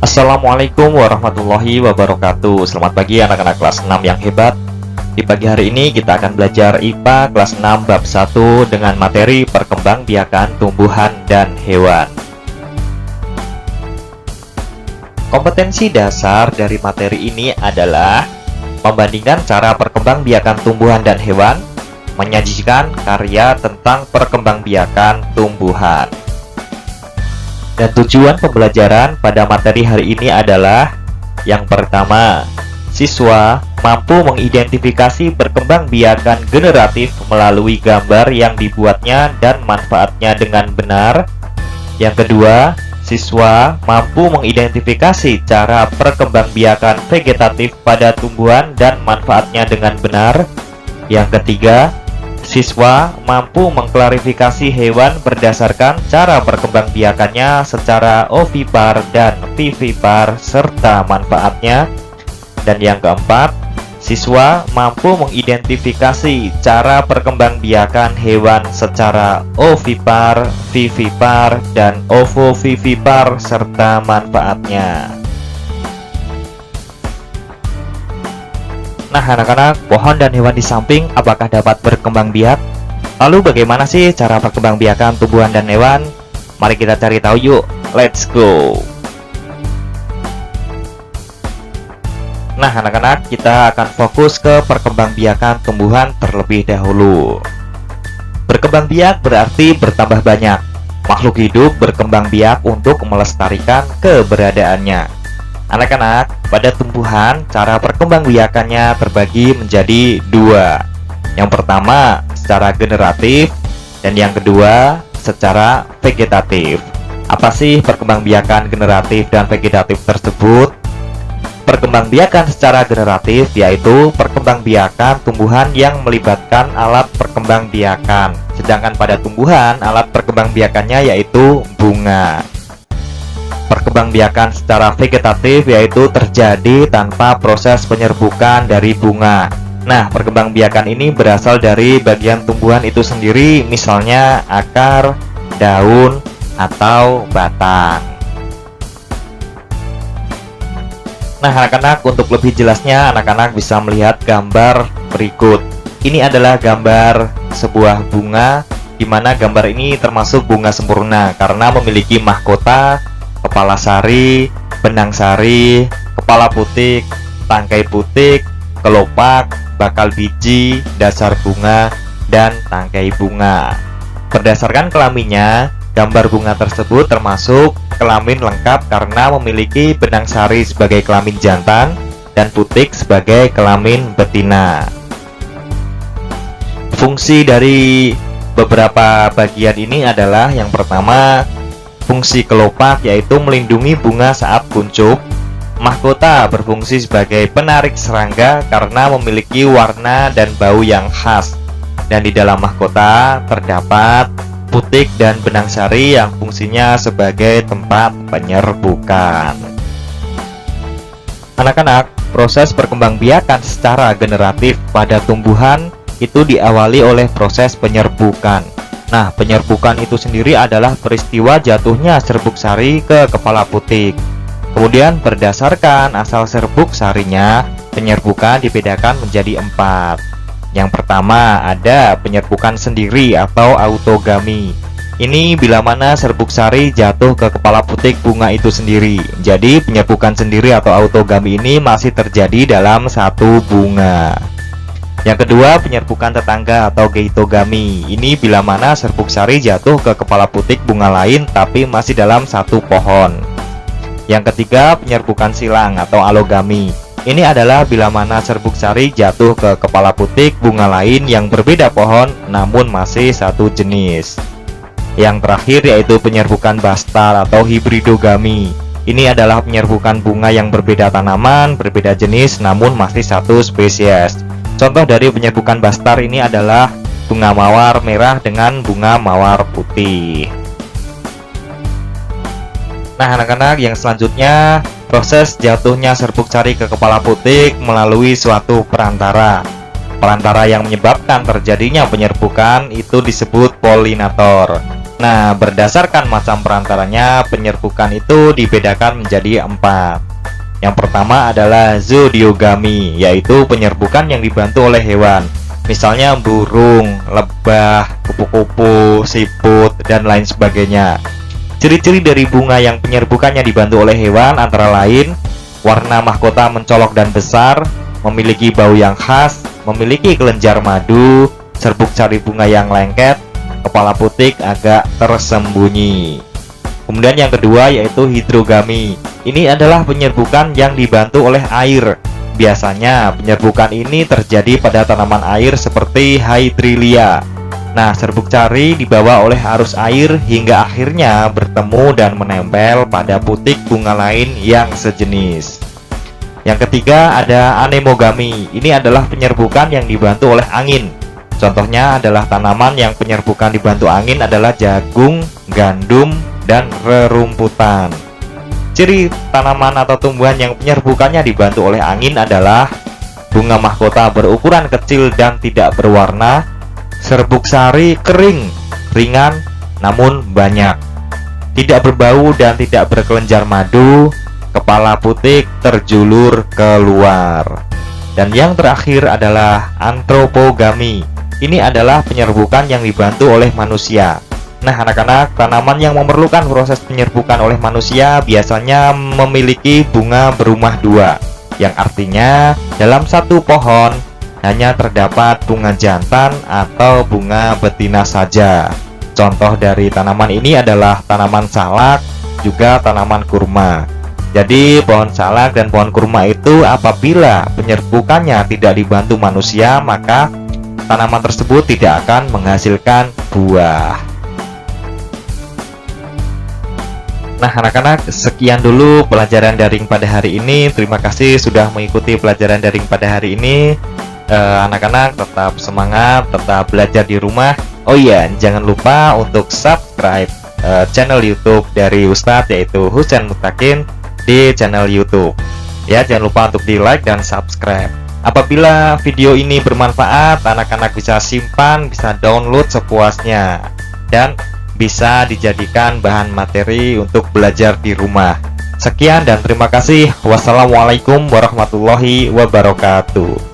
Assalamualaikum warahmatullahi wabarakatuh. Selamat pagi anak-anak kelas 6 yang hebat. Di pagi hari ini kita akan belajar IPA kelas 6 bab 1 dengan materi perkembangbiakan tumbuhan dan hewan. Kompetensi dasar dari materi ini adalah membandingkan cara perkembangbiakan tumbuhan dan hewan, menyajikan karya tentang perkembangbiakan tumbuhan. Dan tujuan pembelajaran pada materi hari ini adalah yang pertama, siswa mampu mengidentifikasi perkembangbiakan generatif melalui gambar yang dibuatnya dan manfaatnya dengan benar. Yang kedua, siswa mampu mengidentifikasi cara perkembangbiakan vegetatif pada tumbuhan dan manfaatnya dengan benar. Yang ketiga, siswa mampu mengklarifikasi hewan berdasarkan cara perkembangbiakannya secara ovipar dan vivipar serta manfaatnya. Dan yang keempat, siswa mampu mengidentifikasi cara perkembangbiakan hewan secara ovipar, vivipar, dan ovovivipar serta manfaatnya. Nah anak-anak, pohon dan hewan di samping apakah dapat berkembang biak? Lalu bagaimana sih cara perkembangbiakan tumbuhan dan hewan? Mari kita cari tahu yuk, let's go! Nah anak-anak, kita akan fokus ke perkembangbiakan tumbuhan terlebih dahulu. Berkembang biak berarti bertambah banyak. Makhluk hidup berkembang biak untuk melestarikan keberadaannya. Anak-anak, pada tumbuhan, cara perkembangbiakannya terbagi menjadi dua. Yang pertama, secara generatif, dan yang kedua, secara vegetatif. Apa sih perkembangbiakan generatif dan vegetatif tersebut? Perkembangbiakan secara generatif yaitu perkembangbiakan tumbuhan yang melibatkan alat perkembangbiakan. Sedangkan pada tumbuhan, alat perkembangbiakannya yaitu bunga. Perkembangbiakan secara vegetatif yaitu terjadi tanpa proses penyerbukan dari bunga. Nah, perkembangbiakan ini berasal dari bagian tumbuhan itu sendiri, misalnya akar, daun, atau batang. Nah, anak-anak, untuk lebih jelasnya, anak-anak bisa melihat gambar berikut. Ini adalah gambar sebuah bunga, di mana gambar ini termasuk bunga sempurna karena memiliki mahkota, kepala sari, benang sari, kepala putik, tangkai putik, kelopak, bakal biji, dasar bunga, dan tangkai bunga. Berdasarkan kelaminnya, gambar bunga tersebut termasuk kelamin lengkap karena memiliki benang sari sebagai kelamin jantan dan putik sebagai kelamin betina. Fungsi dari beberapa bagian ini adalah yang pertama, fungsi kelopak yaitu melindungi bunga saat kuncup. Mahkota berfungsi sebagai penarik serangga karena memiliki warna dan bau yang khas. Dan di dalam mahkota terdapat putik dan benang sari yang fungsinya sebagai tempat penyerbukan. Anak-anak, proses perkembangbiakan secara generatif pada tumbuhan itu diawali oleh proses penyerbukan. Nah, penyerbukan itu sendiri adalah peristiwa jatuhnya serbuk sari ke kepala putik. Kemudian berdasarkan asal serbuk sarinya, penyerbukan dibedakan menjadi 4. Yang pertama ada penyerbukan sendiri atau autogami. Ini bila mana serbuk sari jatuh ke kepala putik bunga itu sendiri. Jadi penyerbukan sendiri atau autogami ini masih terjadi dalam satu bunga. Yang kedua, penyerbukan tetangga atau geitogami. Ini bila mana serbuk sari jatuh ke kepala putik bunga lain tapi masih dalam satu pohon. Yang ketiga, penyerbukan silang atau alogami. Ini adalah bila mana serbuk sari jatuh ke kepala putik bunga lain yang berbeda pohon namun masih satu jenis. Yang terakhir yaitu penyerbukan bastar atau hibridogami. Ini adalah penyerbukan bunga yang berbeda tanaman, berbeda jenis namun masih satu spesies. Contoh dari penyerbukan bastar ini adalah bunga mawar merah dengan bunga mawar putih. Nah anak-anak, yang selanjutnya proses jatuhnya serbuk sari ke kepala putik melalui suatu perantara. Perantara yang menyebabkan terjadinya penyerbukan itu disebut polinator. Nah, berdasarkan macam perantaranya, penyerbukan itu dibedakan menjadi 4. Yang pertama adalah zoodiogamy, yaitu penyerbukan yang dibantu oleh hewan. Misalnya burung, lebah, kupu-kupu, siput, dan lain sebagainya. Ciri-ciri dari bunga yang penyerbukannya dibantu oleh hewan antara lain warna mahkota mencolok dan besar, memiliki bau yang khas, memiliki kelenjar madu, serbuk sari bunga yang lengket, kepala putih agak tersembunyi. Kemudian yang kedua yaitu hidrogami. Ini adalah penyerbukan yang dibantu oleh air. Biasanya penyerbukan ini terjadi pada tanaman air seperti Hydrelia. Nah, serbuk sari dibawa oleh arus air hingga akhirnya bertemu dan menempel pada putik bunga lain yang sejenis. Yang ketiga ada anemogami. Ini adalah penyerbukan yang dibantu oleh angin. Contohnya adalah tanaman yang penyerbukan dibantu angin adalah jagung, gandum, dan rerumputan. Ciri tanaman atau tumbuhan yang penyerbukannya dibantu oleh angin adalah bunga mahkota berukuran kecil dan tidak berwarna, serbuk sari kering, ringan, namun banyak, tidak berbau dan tidak berkelenjar madu, kepala putih terjulur keluar. Dan yang terakhir adalah antropogami. Ini adalah penyerbukan yang dibantu oleh manusia. Nah, anak-anak, tanaman yang memerlukan proses penyerbukan oleh manusia biasanya memiliki bunga berumah dua, yang artinya dalam satu pohon hanya terdapat bunga jantan atau bunga betina saja. Contoh dari tanaman ini adalah tanaman salak, juga tanaman kurma. Jadi pohon salak dan pohon kurma itu apabila penyerbukannya tidak dibantu manusia, maka tanaman tersebut tidak akan menghasilkan buah. Nah, anak-anak, sekian dulu pelajaran daring pada hari ini. Terima kasih sudah mengikuti pelajaran daring pada hari ini. Anak-anak tetap semangat, tetap belajar di rumah. Oh iya, jangan lupa untuk subscribe channel YouTube dari Ustadz, yaitu Husain Mutakin, di channel YouTube. Ya, jangan lupa untuk di like dan subscribe. Apabila video ini bermanfaat, anak-anak bisa simpan, bisa download sepuasnya, dan bisa dijadikan bahan materi untuk belajar di rumah. Sekian dan terima kasih. Wassalamualaikum warahmatullahi wabarakatuh.